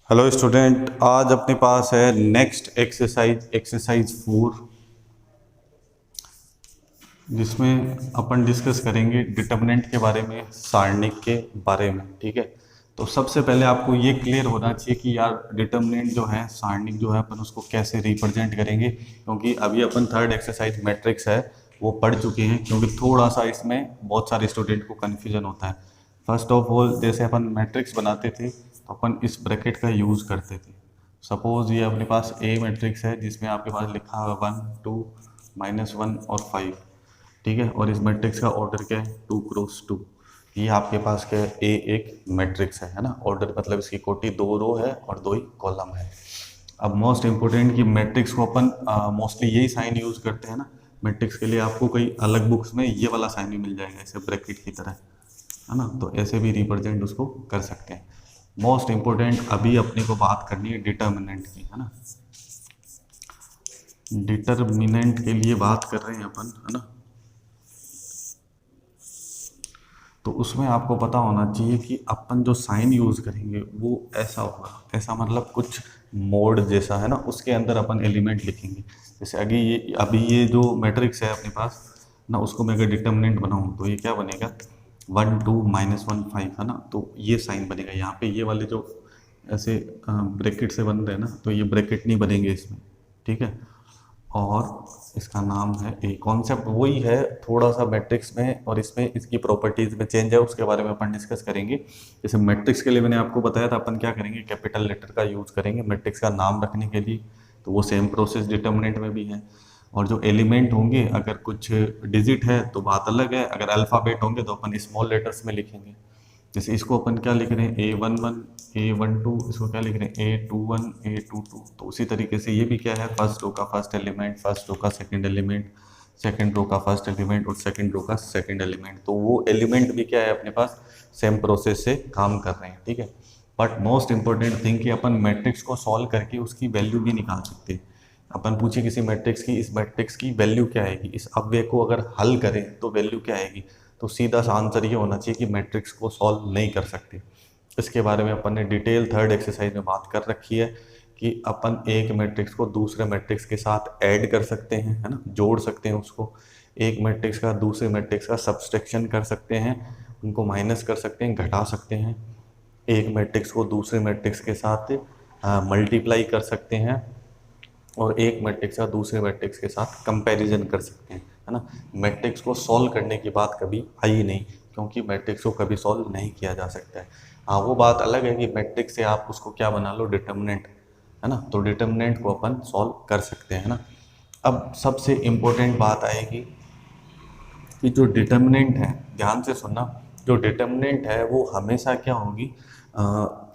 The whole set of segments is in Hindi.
हेलो स्टूडेंट, आज अपने पास है नेक्स्ट एक्सरसाइज 4, जिसमें अपन डिस्कस करेंगे डिटर्मिनेंट के बारे में, सारणिक के बारे में। ठीक है, तो सबसे पहले आपको ये क्लियर होना चाहिए कि यार डिटर्मिनेंट जो है, सारणिक जो है, अपन उसको कैसे रिप्रेजेंट करेंगे। क्योंकि अभी अपन थर्ड एक्सरसाइज मैट्रिक्स है वो पढ़ चुके हैं, क्योंकि थोड़ा सा इसमें बहुत सारे स्टूडेंट को कन्फ्यूजन होता है। फर्स्ट ऑफ ऑल, जैसे अपन मैट्रिक्स बनाते थे तो अपन इस ब्रैकेट का यूज़ करते थे। सपोज ये अपने पास ए मैट्रिक्स है जिसमें आपके पास लिखा है 1 2 -1 और 5। ठीक है, और इस मैट्रिक्स का ऑर्डर क्या है, 2 × 2। ये आपके पास क्या है, ए एक मैट्रिक्स है ना। ऑर्डर मतलब इसकी कोटि 2 रो है और 2 ही कॉलम है। अब मोस्ट इंपोर्टेंट कि मैट्रिक्स को अपन मोस्टली यही साइन यूज करते हैं ना। मैट्रिक्स के लिए आपको कोई अलग बुक्स में ये वाला साइन भी मिल जाएगा, ऐसे ब्रैकेट की तरह, है ना। तो ऐसे भी रिप्रेजेंट उसको कर सकते हैं। मोस्ट इंपोर्टेंट अभी अपने को बात करनी है डिटर्मिनेंट की, है ना। डिटर्मिनेंट के लिए बात कर रहे हैं अपन, है ना। तो उसमें आपको पता होना चाहिए कि अपन जो साइन यूज़ करेंगे वो ऐसा होगा। ऐसा मतलब कुछ मोड जैसा, है ना, उसके अंदर अपन एलिमेंट लिखेंगे। जैसे अभी ये जो मैट्रिक्स है अपने पास ना, उसको मैं अगर डिटर्मिनेंट बनाऊँ तो ये क्या बनेगा, 1 2 -1 5, है ना। तो ये साइन बनेगा यहाँ पे। ये वाले जो ऐसे ब्रैकेट से बन रहे हैं ना, तो ये ब्रैकेट नहीं बनेंगे इसमें। ठीक है, और इसका नाम है ए। कॉन्सेप्ट वही है, थोड़ा सा मैट्रिक्स में और इसमें इसकी प्रॉपर्टीज में चेंज है, उसके बारे में अपन डिस्कस करेंगे। जैसे मैट्रिक्स के लिए मैंने आपको बताया था अपन क्या करेंगे, कैपिटल लेटर का यूज करेंगे मैट्रिक्स का नाम रखने के लिए। तो वो सेम प्रोसेस डिटर्मिनेंट में भी है। और जो एलिमेंट होंगे, अगर कुछ डिजिट है तो बात अलग है, अगर अल्फ़ाबेट होंगे तो अपन स्मॉल लेटर्स में लिखेंगे। जैसे इसको अपन क्या लिख रहे हैं, A11 A12, इसको क्या लिख रहे हैं, A21 A22। तो उसी तरीके से ये भी क्या है, फर्स्ट रो का फर्स्ट एलिमेंट, फर्स्ट रो का सेकंड एलिमेंट, सेकंड रो का फर्स्ट एलिमेंट और सेकंड रो का सेकंड एलिमेंट। तो वो एलिमेंट भी क्या है अपने पास, सेम प्रोसेस से काम कर रहे हैं। ठीक है, बट मोस्ट इंपॉर्टेंट थिंग कि अपन मैट्रिक्स को सॉल्व करके उसकी वैल्यू भी निकाल सकते हैं। अपन पूछे किसी मैट्रिक्स की, इस मैट्रिक्स की वैल्यू क्या आएगी, इस अव्यय को अगर हल करें तो वैल्यू क्या आएगी, तो सीधा सा आंसर ये होना चाहिए कि मैट्रिक्स को सॉल्व नहीं कर सकते। इसके बारे में अपन ने डिटेल थर्ड एक्सरसाइज में बात कर रखी है कि अपन एक मैट्रिक्स को दूसरे मैट्रिक्स के साथ ऐड कर सकते हैं, है ना, जोड़ सकते हैं उसको। एक मैट्रिक्स का दूसरे मैट्रिक्स का सब्सट्रैक्शन कर सकते हैं, उनको माइनस कर सकते हैं, घटा सकते हैं। एक मैट्रिक्स को दूसरे मैट्रिक्स के साथ मल्टीप्लाई कर सकते हैं, और एक मैट्रिक्स का दूसरे मैट्रिक्स के साथ कंपैरिजन कर सकते हैं, है ना। मैट्रिक्स को सॉल्व करने की बात कभी आई नहीं, क्योंकि मैट्रिक्स को कभी सॉल्व नहीं किया जा सकता है। हाँ, वो बात अलग है कि मैट्रिक्स से आप उसको क्या बना लो, डिटर्मिनेंट, है ना। तो डिटर्मिनेंट को अपन सॉल्व कर सकते हैं, है ना। अब सबसे इम्पोर्टेंट बात आएगी कि जो डिटर्मिनेंट है, ध्यान से सुनना, जो डिटर्मिनेंट है वो हमेशा क्या होगी,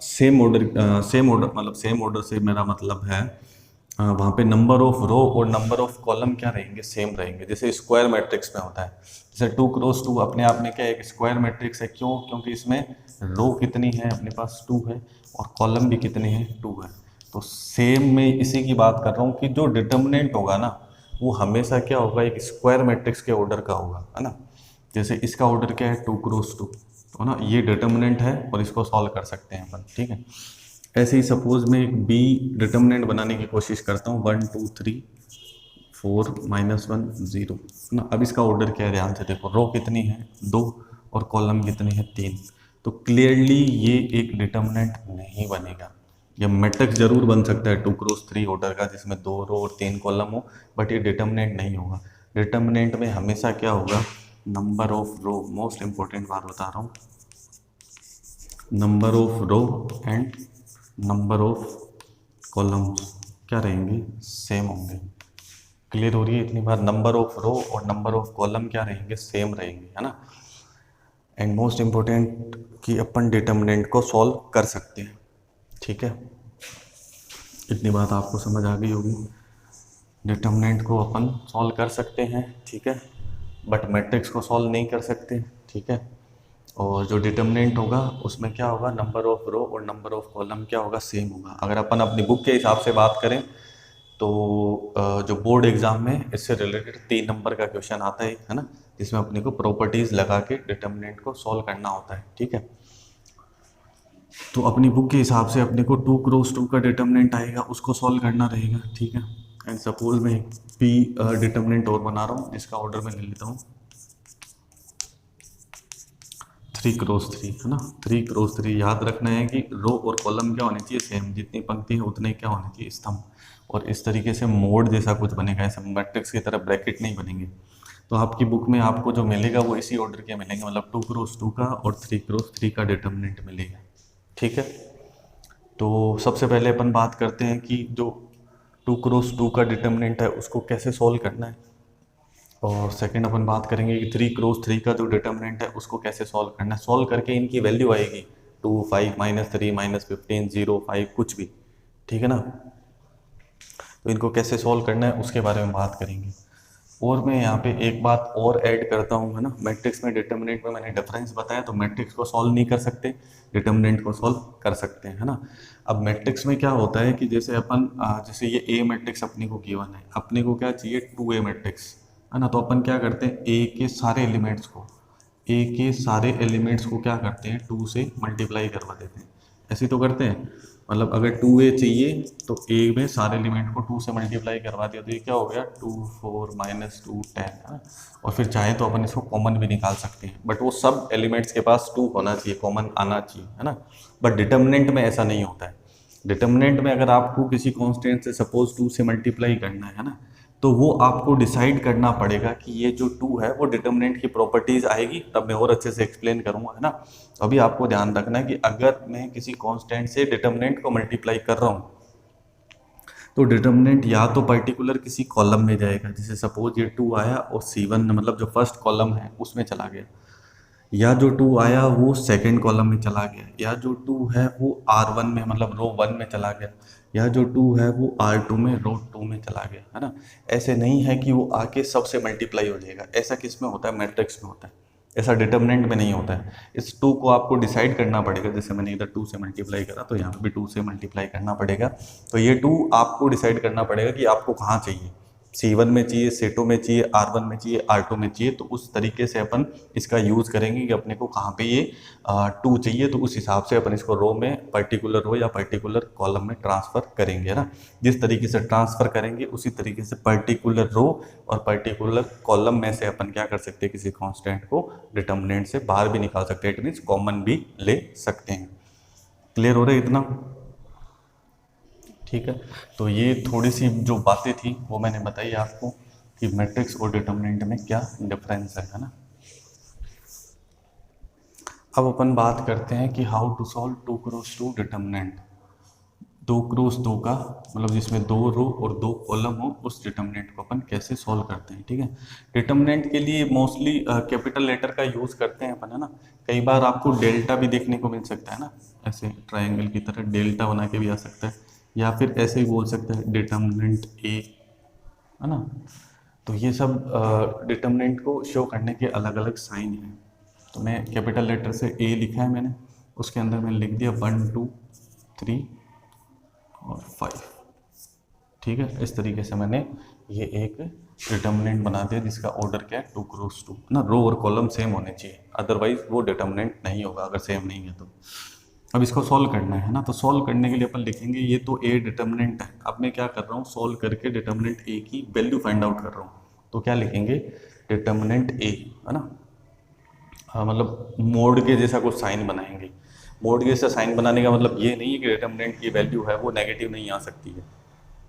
सेम ऑर्डर मतलब सेम ऑर्डर से मेरा मतलब है वहाँ पे नंबर ऑफ रो और नंबर ऑफ कॉलम क्या रहेंगे, सेम रहेंगे। जैसे स्क्वायर मैट्रिक्स में होता है, जैसे 2 × 2 अपने आप में क्या है, एक स्क्वायर मैट्रिक्स है। क्यों? क्योंकि इसमें रो कितनी है अपने पास, 2 है, और कॉलम भी कितने हैं, 2 है। तो सेम मैं इसी की बात कर रहा हूँ कि जो डिटर्मिनेंट होगा ना, वो हमेशा क्या होगा, एक स्क्वायर मैट्रिक्स के ऑर्डर का होगा, है ना। जैसे इसका ऑर्डर क्या है, 2 × 2, तो ना ये डिटर्मिनेंट है और इसको सॉल्व कर सकते हैं अपन। ठीक है, ऐसे ही सपोज मैं एक बी डिटर्मिनेंट बनाने की कोशिश करता हूँ, 1 2 3 4 -1 0, ना। अब इसका ऑर्डर क्या है, ध्यान से देखो, रो कितनी है, 2, और कॉलम कितनी है, 3। तो क्लियरली ये एक डिटर्मिनेंट नहीं बनेगा। ये मैट्रिक्स जरूर बन सकता है 2 × 3 ऑर्डर का, जिसमें 2 रो और 3 कॉलम हो, बट ये डिटर्मिनेंट नहीं होगा। डिटर्मिनेंट में हमेशा क्या होगा, number of row, most important बात बता रहा हूँ, number of row and number of columns क्या रहेंगे, सेम होंगे। क्लियर हो रही है इतनी बार, नंबर ऑफ रो और नंबर ऑफ कॉलम क्या रहेंगे, सेम रहेंगे, है ना। एंड मोस्ट इम्पोर्टेंट कि अपन डिटर्मिनेंट को सॉल्व कर सकते हैं। ठीक है, इतनी बात आपको समझ आ गई होगी। डिटर्मिनेंट को अपन सॉल्व कर सकते हैं, ठीक है, बट मैट्रिक्स को सॉल्व नहीं कर सकते। ठीक है, और जो डिटर्मिनेंट होगा उसमें क्या होगा, नंबर ऑफ रो और नंबर ऑफ कॉलम क्या होगा, सेम होगा। अगर अपन अपनी बुक के हिसाब से बात करें तो जो बोर्ड एग्जाम में इससे रिलेटेड 3 नंबर का क्वेश्चन आता है ना, जिसमें अपने को प्रॉपर्टीज लगा के डिटर्मिनेंट को सॉल्व करना होता है। ठीक है, तो अपनी बुक के हिसाब से अपने को 2 क्रॉस 2 का डिटर्मिनेंट आएगा, उसको सॉल्व करना रहेगा, ठीक है। एंड सपोज मैं पी डिटर्मिनेंट और बना रहा हूँ, जिसका ऑर्डर मैं ले लेता हूँ 3 क्रॉस 3, है ना। 3 क्रॉस 3 याद रखना है कि रो और कॉलम क्या होने चाहिए, सेम, जितनी पंक्ति है उतने क्या होने चाहिए, स्तंभ। और इस तरीके से मोड जैसा कुछ बनेगा, ऐसा मैट्रिक्स की तरह ब्रैकेट नहीं बनेंगे। तो आपकी बुक में आपको जो मिलेगा वो इसी ऑर्डर के मिलेंगे, मतलब 2 क्रॉस 2 का और 3 क्रॉस 3 का डिटर्मिनेंट मिलेगा, ठीक है। तो सबसे पहले अपन बात करते हैं कि जो 2 क्रॉस 2 का डिटर्मिनेंट है उसको कैसे सॉल्व करना है, और सेकंड अपन बात करेंगे कि 3 क्रॉस 3 का जो डिटर्मिनेंट है उसको कैसे सॉल्व करना है। सॉल्व करके इनकी वैल्यू आएगी 2, 5, -3, -15, 0, 5, कुछ भी, ठीक है ना। तो इनको कैसे सॉल्व करना है उसके बारे में बात करेंगे। और मैं यहाँ पे एक बात और ऐड करता हूँ, है ना। मैट्रिक्स में डिटर्मिनेंट में मैंने डिफरेंस बताया, तो मैट्रिक्स को सॉल्व नहीं कर सकते, डिटर्मिनेंट को सॉल्व कर सकते हैं, है ना। अब मैट्रिक्स में क्या होता है कि जैसे अपन जैसे ये ए मैट्रिक्स अपने को गिवन है, अपने को क्या चाहिए 2A मैट्रिक्स, है ना। तो अपन क्या करते हैं, ए के सारे एलिमेंट्स को क्या करते हैं 2 से मल्टीप्लाई करवा देते हैं, ऐसे तो करते हैं। मतलब अगर 2A चाहिए तो ए में सारे एलिमेंट को 2 से मल्टीप्लाई करवा दिया, तो ये क्या हो गया 2, 4, -2, 10, है ना। और फिर चाहे तो अपन इसको कॉमन भी निकाल सकते हैं, बट वो सब एलिमेंट्स के पास 2 होना चाहिए, कॉमन आना चाहिए, है ना। बट डिटर्मिनेंट में ऐसा नहीं होता है। डिटर्मिनेंट में अगर आपको किसी कांस्टेंट से सपोज 2 से मल्टीप्लाई करना है ना, तो वो आपको डिसाइड करना पड़ेगा कि ये जो 2 है वो डिटर्मिनेंट की प्रॉपर्टीज आएगी, तब मैं और अच्छे से एक्सप्लेन करूंगा, है ना। तो अभी आपको ध्यान रखना है कि अगर मैं किसी कांस्टेंट से डिटर्मिनेंट को मल्टीप्लाई कर रहा हूँ, तो डिटर्मिनेंट या तो पर्टिकुलर किसी कॉलम में जाएगा, जैसे सपोज ये 2 आया और C1 मतलब जो फर्स्ट कॉलम है उसमें चला गया, या जो 2 आया वो सेकंड कॉलम में चला गया, या जो 2 है वो R1 में मतलब रो 1 में चला गया, या जो 2 है वो R2 में रो 2 में चला गया, है ना। ऐसे नहीं है कि वो आके सबसे मल्टीप्लाई हो जाएगा, ऐसा किस में होता है, मैट्रिक्स में होता है, ऐसा डिटर्मिनेंट में नहीं होता है। इस 2 को आपको डिसाइड करना पड़ेगा, जैसे मैंने इधर 2 से मल्टीप्लाई करा तो यहाँ पे भी 2 से मल्टीप्लाई करना पड़ेगा। तो ये 2 आपको डिसाइड करना पड़ेगा कि आपको कहाँ चाहिए, C1 में चाहिए, C2 में चाहिए, R1 में चाहिए, R2 में चाहिए। तो उस तरीके से अपन इसका यूज़ करेंगे कि अपने को कहाँ पे ये 2 चाहिए, तो उस हिसाब से अपन इसको रो में, पर्टिकुलर रो या पर्टिकुलर कॉलम में ट्रांसफ़र करेंगे, है ना। जिस तरीके से ट्रांसफ़र करेंगे उसी तरीके से पर्टिकुलर रो और पर्टिकुलर कॉलम में से अपन क्या कर सकते हैं, किसी कॉन्स्टेंट को डिटर्मिनेंट से बाहर भी निकाल सकते हैं, इट मीन्स कॉमन भी ले सकते हैं। क्लियर हो रहा है इतना, ठीक है। तो ये थोड़ी सी जो बातें थी वो मैंने बताई आपको कि मैट्रिक्स और डिटर्मिनेंट में क्या डिफरेंस है ना। अब अपन बात करते हैं कि how to solve 2 cross 2 determinant. 2 cross 2 का मतलब जिसमें 2 रो और 2 कॉलम हो, उस डिटर्मिनेंट को अपन कैसे सॉल्व करते हैं, ठीक है। डिटर्मिनेंट के लिए मोस्टली कैपिटल लेटर का यूज़ करते हैं अपन, है ना। कई बार आपको डेल्टा भी देखने को मिल सकता है ना, ऐसे ट्रायंगल की तरह डेल्टा बना के भी आ सकता है, या फिर ऐसे ही बोल सकते हैं डिटर्मिनेंट ए, है ना। तो ये सब डिटर्मिनेंट को शो करने के अलग अलग साइन हैं। तो मैं कैपिटल लेटर से ए लिखा है मैंने, उसके अंदर मैंने लिख दिया 1, 2, 3 और 5, ठीक है। इस तरीके से मैंने ये एक डिटर्मिनेंट बना दिया जिसका ऑर्डर क्या है 2 क्रॉस 2, ना। रो और कॉलम सेम होने चाहिए, अदरवाइज वो डिटर्मिनेंट नहीं होगा अगर सेम नहीं है तो। अब इसको सॉल्व करना है ना, तो सॉल्व करने के लिए अपन लिखेंगे ये तो ए डिटर्मिनेंट है। अब मैं क्या कर रहा हूँ, सॉल्व करके डिटर्मिनेंट ए की वैल्यू फाइंड आउट कर रहा हूँ। तो क्या लिखेंगे, डिटर्मिनेंट ए, है ना। मतलब मोड के जैसा कुछ साइन बनाएंगे। मोड के जैसा साइन बनाने का मतलब ये नहीं है कि डिटर्मिनेंट की वैल्यू है वो नेगेटिव नहीं आ सकती है,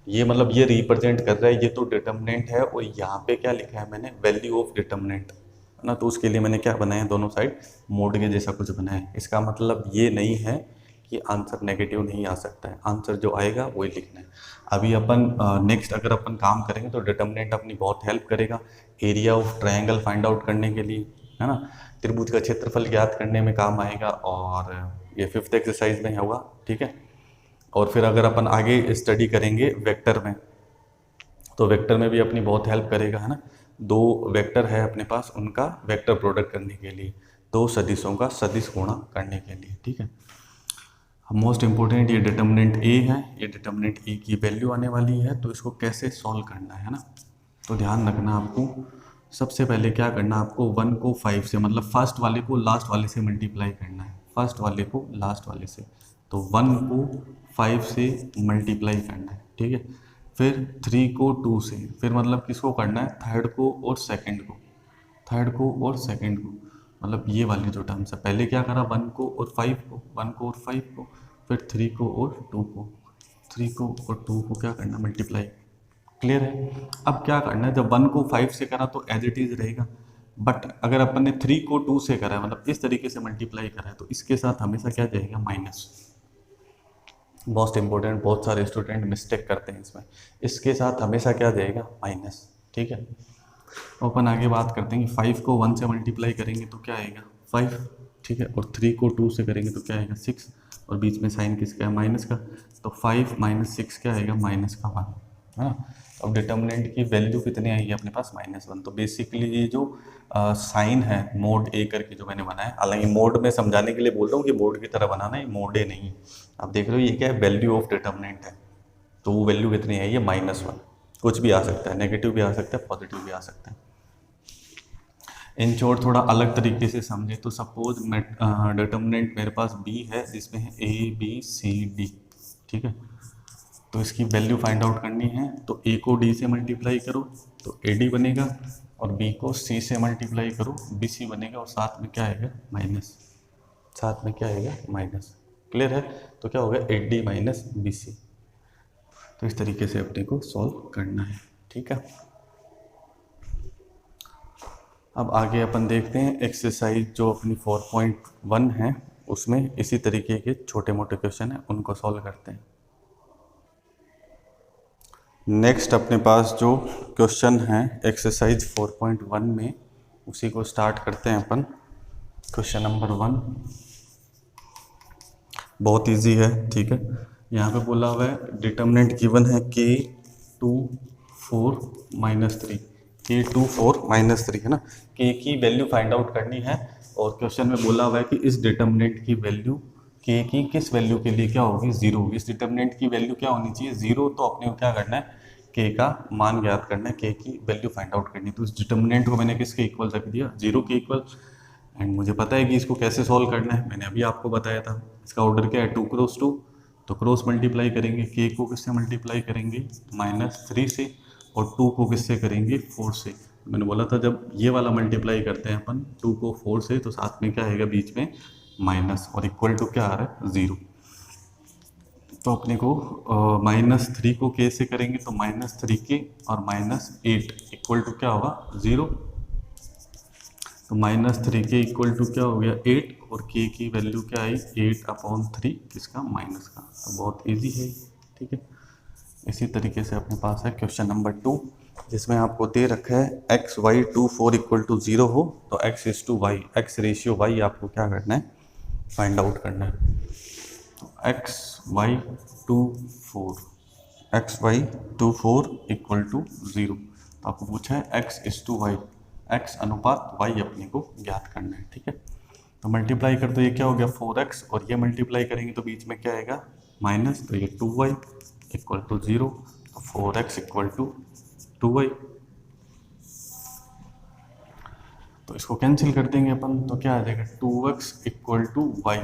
ये मतलब ये रिप्रेजेंट कर रहा है, ये तो डिटर्मिनेंट है और यहाँ पे क्या लिखा है मैंने, वैल्यू ऑफ डिटर्मिनेंट, है ना। तो उसके लिए मैंने क्या बनाया, दोनों साइड मोड के जैसा कुछ बनाया है। इसका मतलब ये नहीं है कि आंसर नेगेटिव नहीं आ सकता है, आंसर जो आएगा वही लिखना है। अभी अपन नेक्स्ट अगर अपन काम करेंगे तो डिटर्मिनेंट अपनी बहुत हेल्प करेगा area of triangle find out करने के लिए, है ना। त्रिभुज का क्षेत्रफल ज्ञात करने में काम आएगा, और ये 5th एक्सरसाइज में होगा, ठीक है। और फिर अगर अपन आगे स्टडी करेंगे वेक्टर में, तो वेक्टर में भी अपनी बहुत हेल्प करेगा, है ना। 2 वेक्टर है अपने पास, उनका वेक्टर प्रोडक्ट करने के लिए, 2 सदिशों का सदिश गुणा करने के लिए, ठीक है। मोस्ट इंपॉर्टेंट ये डिटर्मिनेंट ए है, ये डिटर्मिनेंट ए की वैल्यू आने वाली है, तो इसको कैसे सॉल्व करना है ना। तो ध्यान रखना आपको, सबसे पहले क्या करना है आपको, 1 को 5 से मतलब फर्स्ट वाले को लास्ट वाले से मल्टीप्लाई करना है। फर्स्ट वाले को लास्ट वाले से। तो 1 को 5 से मल्टीप्लाई करना है, ठीक है। फिर 3 को 2 से, फिर मतलब किसको करना है, थर्ड को और सेकंड को, थर्ड को और सेकंड को, मतलब ये वाली जो टर्म्स है। पहले क्या करा, 1 को और 5 को, 1 को और 5 को, फिर 3 को और 2 को, 3 को और 2 को क्या करना, मल्टीप्लाई। क्लियर है। अब क्या करना है, जब 1 को 5 से करा तो एज इट इज रहेगा, बट अगर अपन ने 3 को 2 से करा है, मतलब इस तरीके से मल्टीप्लाई करा है, तो इसके साथ हमेशा क्या जाएगा, माइनस। मोस्ट इंपॉर्टेंट, बहुत सारे स्टूडेंट मिस्टेक करते हैं इसमें, इसके साथ हमेशा क्या जाएगा, माइनस, ठीक है। तो अपन आगे बात करते हैं कि 5 को 1 से मल्टीप्लाई करेंगे तो क्या आएगा, 5, ठीक है। और 3 को 2 से करेंगे तो क्या आएगा, 6, और बीच में साइन किसका है, माइनस का। तो 5 - 6 क्या आएगा, -1, है ना। तो अब डिटर्मिनेंट की वैल्यू कितनी आई है अपने पास, -1। तो बेसिकली ये जो साइन है मोड ए करके जो मैंने बनाया, हालांकि मोड में समझाने के लिए बोल रहा हूँ कि मोड की तरह बनाना है, मोड ए नहीं है। आप देख रहे हो ये क्या है, वैल्यू ऑफ डिटर्मिनेंट है। तो वो वैल्यू कितनी आई है, -1। कुछ भी आ सकता है, नेगेटिव भी आ सकता है, पॉजिटिव भी आ सकता है। इन शॉर्ट थोड़ा अलग तरीके से समझे तो सपोज डिटर्मिनेंट मेरे पास बी है जिसमें है ABCD, ठीक है। तो इसकी वैल्यू फाइंड आउट करनी है, तो A को D से मल्टीप्लाई करो तो AD बनेगा, और B को C से मल्टीप्लाई करो BC बनेगा, और साथ में क्या आएगा, माइनस, साथ में क्या आएगा, माइनस। क्लियर है। तो क्या होगा, AD - BC। तो इस तरीके से अपने को सॉल्व करना है, ठीक है। अब आगे अपन देखते हैं एक्सरसाइज जो अपनी 4.1 है, उसमें इसी तरीके के छोटे मोटे क्वेश्चन हैं, उनको सॉल्व करते हैं। नेक्स्ट अपने पास जो क्वेश्चन है एक्सरसाइज 4.1 में, उसी को स्टार्ट करते हैं अपन। क्वेश्चन नंबर 1 बहुत इजी है, ठीक है। यहाँ पे बोला हुआ है डिटर्मिनेंट गिवन है K2 4 - 3, K2 4 - 3, है ना। K की वैल्यू फाइंड आउट करनी है, और क्वेश्चन में बोला हुआ है कि इस डिटर्मिनेंट की वैल्यू K की किस वैल्यू के लिए क्या होगी, 0। इस डिटर्मिनेंट की वैल्यू क्या होनी चाहिए, 0। तो अपने को क्या करना है, K का मान ज्ञात करना है, K की वैल्यू फाइंड आउट करनी है। तो इस डिटर्मिनेंट को मैंने किसके इक्वल रख दिया, 0 के इक्वल। एंड मुझे पता है कि इसको कैसे सॉल्व करना है, मैंने अभी आपको बताया था। इसका ऑर्डर क्या है, 2 क्रॉस 2, तो क्रॉस मल्टीप्लाई करेंगे, K को किससे मल्टीप्लाई करेंगे, -3 से, और 2 को किससे करेंगे, 4 से। मैंने बोला था जब ये वाला मल्टीप्लाई करते हैं अपन 2 को 4 से, तो साथ में क्या आएगा, बीच में माइनस, और इक्वल टू क्या आ रहा है, 0। तो अपने को -3 को K से करेंगे तो -3K और -8 इक्वल टू क्या होगा, 0। तो -3K इक्वल टू क्या हो गया, 8, और K की वैल्यू क्या आई, 8/3, किसका, माइनस का। तो बहुत इजी है, ठीक है। इसी तरीके से अपने पास है क्वेश्चन नंबर 2, जिसमें आपको दे रखा है XY24 = 0 हो तो X/Y, X रेशियो Y आपको क्या करना है, फाइंड आउट करना है। XY24 = 0, तो आपको पूछा है X/Y, X अनुपात Y अपने को ज्ञात करना है, ठीक है। तो मल्टीप्लाई कर दो, ये क्या हो गया, 4X, और ये मल्टीप्लाई करेंगे तो बीच में क्या आएगा, माइनस, तो ये 2Y = 0, तो 4X = 2Y। तो इसको कैंसिल कर देंगे अपन, तो क्या आ जाएगा, 2X = Y,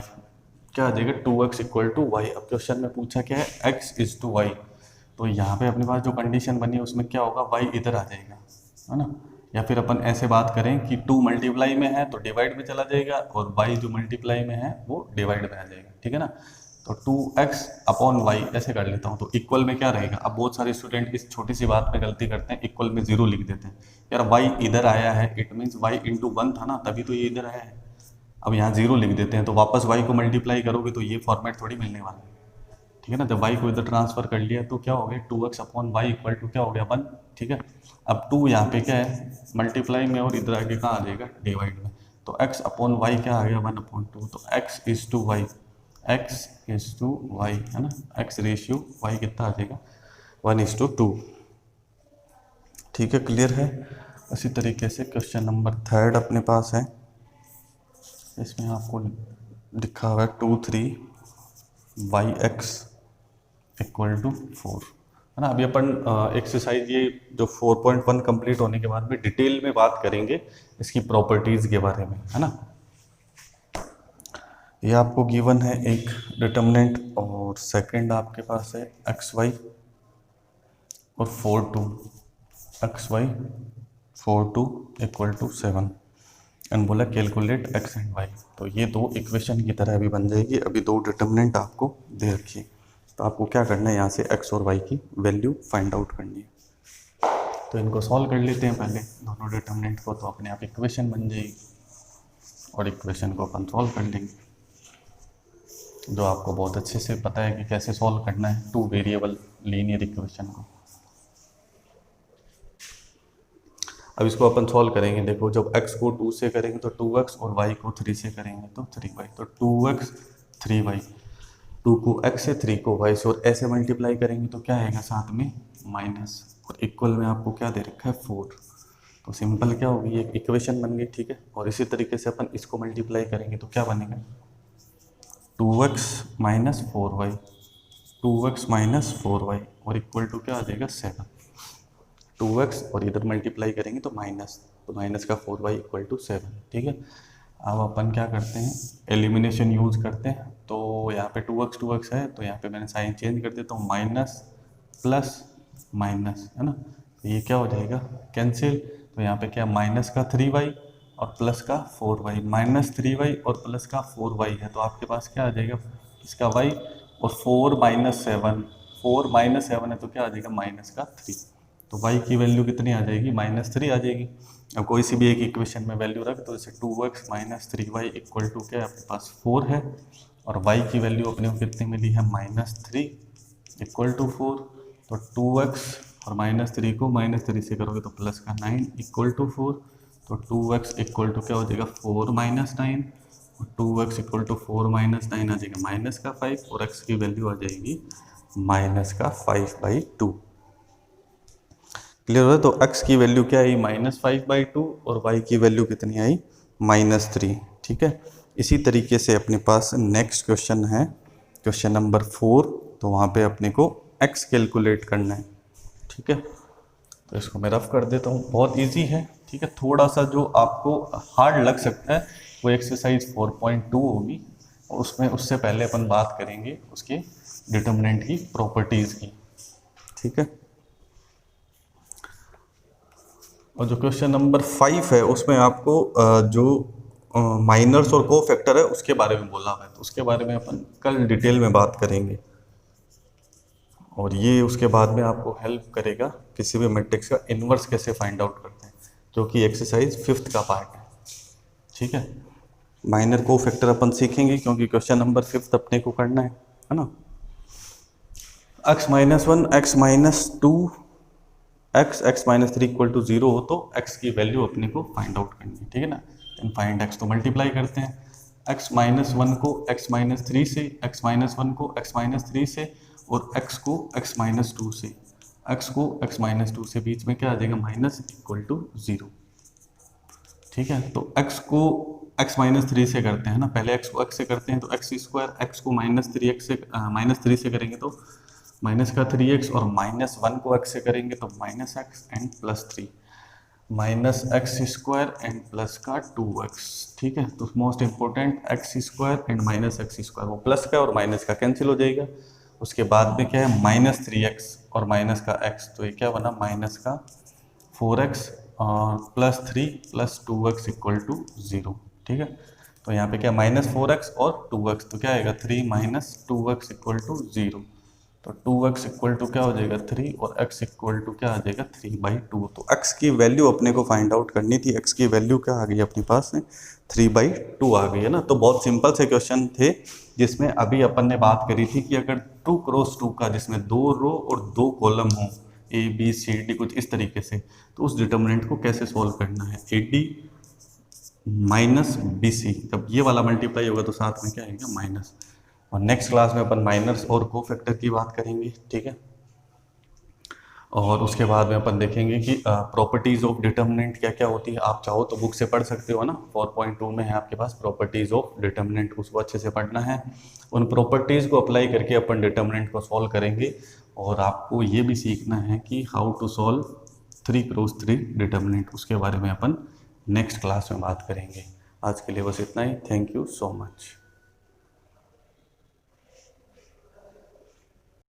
क्या आ जाएगा, 2X = Y। अब क्वेश्चन में पूछा क्या है, X/Y, तो यहाँ पे अपने पास जो कंडीशन बनी है उसमें क्या होगा, Y इधर आ जाएगा, है ना। या फिर अपन ऐसे बात करें कि 2 मल्टीप्लाई में है तो डिवाइड में चला जाएगा, और Y जो मल्टीप्लाई में है वो डिवाइड में आ जाएगा, ठीक है ना। तो 2X/Y ऐसे कर लेता हूँ, तो इक्वल में क्या रहेगा। अब बहुत सारे स्टूडेंट इस छोटी सी बात में गलती करते हैं, इक्वल में 0 लिख देते हैं। यार Y इधर आया है, इट मीन्स Y × 1 था ना, तभी तो ये इधर आया है। अब यहाँ 0 लिख देते हैं, तो वापस Y को मल्टीप्लाई करोगे तो ये फॉर्मेट थोड़ी मिलने वाला है, ठीक है ना। जब Y को इधर ट्रांसफर कर लिया तो क्या हो गया, 2X/Y = क्या हो गया, 1, ठीक है। अब 2 यहाँ पे क्या है, मल्टीप्लाई में, और इधर आके कहाँ आ जाएगा, डिवाइड में। तो X/Y क्या आ गया, 1/2। तो X/Y, है ना, X रेशियो Y कितना आ जाएगा, 1:2, ठीक है। क्लियर है। इसी तरीके से क्वेश्चन नंबर 3 अपने पास है, इसमें आपको लिखा हुआ है 2 3YX = 4, है ना। अभी अपन एक्सरसाइज ये जो 4.1 कंप्लीट होने के बाद में डिटेल में बात करेंगे इसकी प्रॉपर्टीज़ के बारे में, है ना। ये आपको गिवन है एक डिटर्मिनेंट, और सेकंड आपके पास है एक्स वाई और 4 2, x y 4 2 equal to 7, and बोला कैलकुलेट एक्स एंड वाई। तो ये दो इक्वेशन की तरह अभी बन जाएगी। अभी दो डिटर्मिनेंट आपको दे रखी है, तो आपको क्या करना है, यहाँ से एक्स और वाई की वैल्यू फाइंड आउट करनी है। तो इनको सॉल्व कर लेते हैं पहले दोनों डिटर्मिनेंट को, तो अपने आप इक्वेशन बन जाएगी और इक्वेशन को अपन सॉल्व कर लेंगे, जो आपको बहुत अच्छे से पता है कि कैसे सॉल्व करना है टू वेरिएबल लीनियर इक्वेशन को। अब इसको अपन सॉल्व करेंगे। देखो, जब x को 2 से करेंगे तो 2x, और y को 3 से करेंगे तो 3y। तो 2x 3y, 2 को x से, 3 को y से, और ऐसे मल्टीप्लाई करेंगे तो क्या आएगा साथ में माइनस, और इक्वल में आपको क्या दे रखा है 4। तो सिंपल क्या होगी, ये इक्वेशन बन गई, ठीक है। और इसी तरीके से अपन इसको मल्टीप्लाई करेंगे तो क्या बनेगा 2x minus 4y, 2x minus 4y, और इक्वल टू क्या आ जाएगा 7। 2x और इधर मल्टीप्लाई करेंगे तो माइनस, तो माइनस का 4y इक्वल टू 7, ठीक है। अब अपन क्या करते हैं, एलिमिनेशन यूज करते हैं। तो यहाँ पे 2x है, तो यहाँ पे मैंने साइन चेंज कर देता हूँ, माइनस प्लस माइनस, है ना। तो ये क्या हो जाएगा कैंसिल। तो यहाँ पे क्या, माइनस का 3y और प्लस का 4y, माइनस 3y और प्लस का 4y है, तो आपके पास क्या आ जाएगा इसका y, और 4 माइनस 7, 4 माइनस 7 है तो क्या आ जाएगा माइनस का 3। तो y की वैल्यू कितनी आ जाएगी, -3 आ जाएगी। अब कोई सी भी एक इक्वेशन में वैल्यू रख, तो जैसे 2x minus 3y equal to क्या, आपके पास 4 है, और y की वैल्यू अपने को कितनी मिली है -3 इक्वल टू 4। तो 2x और -3 को -3 से करोगे तो प्लस का 9 इक्वल टू 4। तो 2x इक्वल टू क्या हो जाएगा 4 माइनस 9, और 2x इक्वल टू 4 माइनस 9 आ जाएगा माइनस का 5, और x की वैल्यू आ जाएगी माइनस का 5/2। क्लियर हो? तो x की वैल्यू क्या आई -5/2, और y की वैल्यू कितनी आई -3, ठीक है। इसी तरीके से अपने पास नेक्स्ट क्वेश्चन है, क्वेश्चन नंबर 4। तो वहाँ पे अपने को x कैलकुलेट करना है, ठीक है। तो इसको मैं रफ कर देता हूँ, बहुत इजी है, ठीक है। थोड़ा सा जो आपको हार्ड लग सकता है वो एक्सरसाइज 4.2 होगी, और उसमें उससे पहले अपन बात करेंगे उसके डिटर्मिनेंट की प्रॉपर्टीज़ की, ठीक है। और जो क्वेश्चन नंबर 5 है उसमें आपको जो माइनर्स और को फैक्टर है उसके बारे में बोला हुआ है, तो उसके बारे में अपन कल डिटेल में बात करेंगे, और ये उसके बाद में आपको हेल्प करेगा किसी भी मैट्रिक्स का इन्वर्स कैसे फाइंड आउट करते हैं, जो कि एक्सरसाइज 5th का पार्ट है, ठीक है। माइनर को फैक्टर अपन सीखेंगे क्योंकि क्वेश्चन नंबर 5th अपने को करना है ना। x-1 x-2 x-3 equal to 0 हो तो x की वैल्यू अपने को फाइंड आउट करनी है, ठीक है ना। देन फाइंड x, तो मल्टीप्लाई करते हैं x-1 को x-3 से, x-1 को x-3 से, और x को x-2 से, x को x-2 से, बीच में क्या आ जाएगा माइनस इक्वल टू 0, ठीक है। तो x को x-3 से करते हैं ना, पहले x को x से करते हैं तो x², x को -3 से करेंगे तो माइनस का 3x, और -1 को x से करेंगे तो -x and +3, -x² and plus का 2x, ठीक है। तो most important x² and -x², वो प्लस का और माइनस का कैंसिल हो जाएगा। उसके बाद में क्या है -3x और माइनस का x, तो ये क्या बना माइनस का 4x और +3 + 2x इक्वल टू 0, ठीक है। तो यहाँ पे क्या -4x और 2x, तो क्या आएगा 3 - 2x इक्वल टू 0। तो 2x इक्वल टू क्या हो जाएगा 3, और x इक्वल टू क्या आ जाएगा 3/2। तो x की वैल्यू अपने को फाइंड आउट करनी थी, x की वैल्यू क्या आ गई अपने पास में 3/2 आ गई है ना। तो बहुत सिंपल से क्वेश्चन थे, जिसमें अभी अपन ने बात करी थी कि अगर 2 क्रॉस 2 का, जिसमें 2 रो और 2 कॉलम हो, ABCD कुछ इस तरीके से, तो उस डिटर्मिनेंट को कैसे सॉल्व करना है, AD - BC, जब ये वाला मल्टीप्लाई होगा तो साथ में क्या आएगा माइनस। और नेक्स्ट क्लास में अपन माइनर्स और को फैक्टर की बात करेंगे, ठीक है। और उसके बाद में अपन देखेंगे कि प्रॉपर्टीज़ ऑफ डिटर्मिनेंट क्या क्या होती है। आप चाहो तो बुक से पढ़ सकते हो ना, 4.2 में है आपके पास प्रॉपर्टीज़ ऑफ डिटर्मिनेंट, उसको अच्छे से पढ़ना है। उन प्रॉपर्टीज़ को अप्लाई करके अपन डिटर्मिनेंट को सॉल्व करेंगे। और आपको ये भी सीखना है कि how to solve 3x3 determinant, उसके बारे में अपन नेक्स्ट क्लास में बात करेंगे। आज के लिए बस इतना ही। Thank you so much.